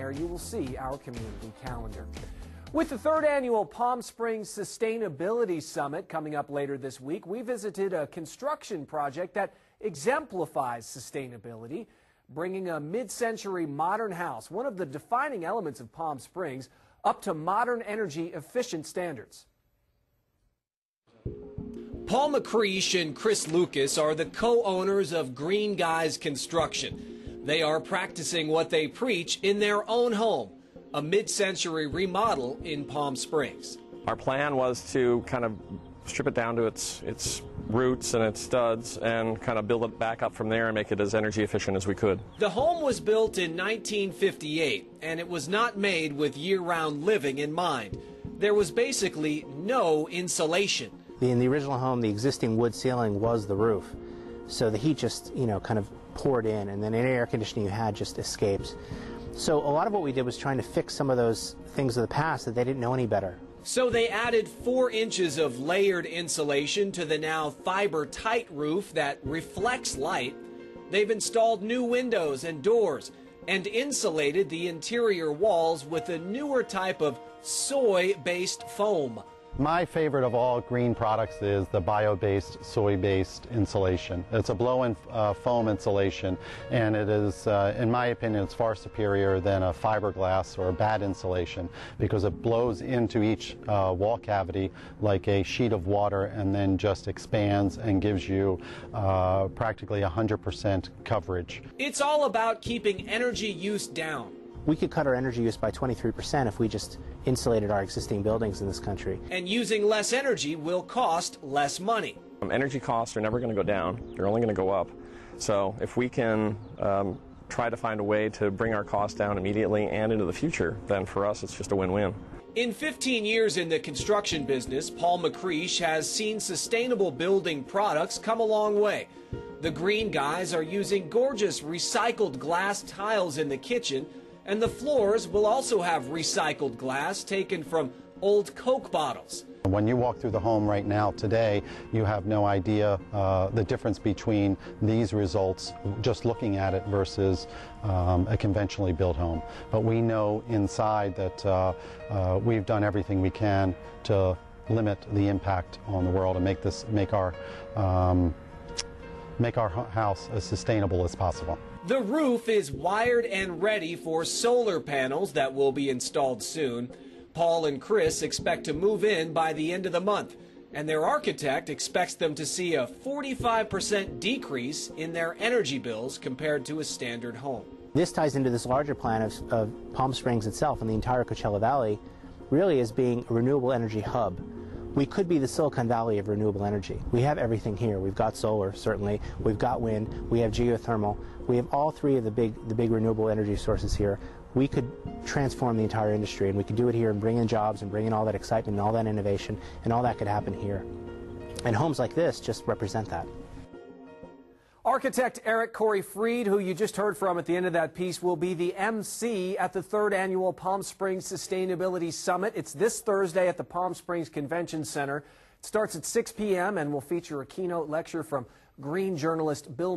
there you will see our community calendar. With the third annual Palm Springs Sustainability Summit coming up later this week, we visited a construction project that exemplifies sustainability, bringing a mid-century modern house, one of the defining elements of Palm Springs, up to modern energy efficient standards. Paul McCreesh and Chris Lucas are the co-owners of Green Guys Construction. They are practicing what they preach in their own home, a mid-century remodel in Palm Springs. Our plan was to kind of strip it down to its roots and its studs and kind of build it back up from there and make it as energy efficient as we could. The home was built in 1958, and it was not made with year-round living in mind. There was basically no insulation. In the original home, the existing wood ceiling was the roof, so the heat just, kind of poured in, and then any air conditioning you had just escaped. So a lot of what we did was trying to fix some of those things of the past that they didn't know any better. So they added 4 inches of layered insulation to the now fiber-tight roof that reflects light. They've installed new windows and doors and insulated the interior walls with a newer type of soy-based foam. My favorite of all green products is the bio-based, soy-based insulation. It's a blow-in foam insulation, and it is, in my opinion, it's far superior than a fiberglass or a bad insulation because it blows into each wall cavity like a sheet of water and then just expands and gives you practically 100% coverage. It's all about keeping energy use down. We could cut our energy use by 23% if we just insulated our existing buildings in this country. And using less energy will cost less money. Energy costs are never going to go down. They're only going to go up. So if we can try to find a way to bring our costs down immediately and into the future, then for us it's just a win-win. In 15 years in the construction business, Paul McCreesh has seen sustainable building products come a long way. The Green Guys are using gorgeous recycled glass tiles in the kitchen, and the floors will also have recycled glass taken from old Coke bottles. When you walk through the home right now today, you have no idea the difference between these results just looking at it versus a conventionally built home. But we know inside that we've done everything we can to limit the impact on the world and make our house as sustainable as possible. The roof is wired and ready for solar panels that will be installed soon. Paul and Chris expect to move in by the end of the month, and their architect expects them to see a 45% decrease in their energy bills compared to a standard home. This ties into this larger plan of Palm Springs itself and the entire Coachella Valley really as being a renewable energy hub. We could be the Silicon Valley of renewable energy. We have everything here. We've got solar, certainly. We've got wind. We have geothermal. We have all 3 of the big renewable energy sources here. We could transform the entire industry, and we could do it here and bring in jobs and bring in all that excitement and all that innovation, and all that could happen here. And homes like this just represent that. Architect Eric Corey Freed, who you just heard from at the end of that piece, will be the MC at the 3rd annual Palm Springs Sustainability Summit. It's this Thursday at the Palm Springs Convention Center. It starts at 6 p.m. and will feature a keynote lecture from green journalist Bill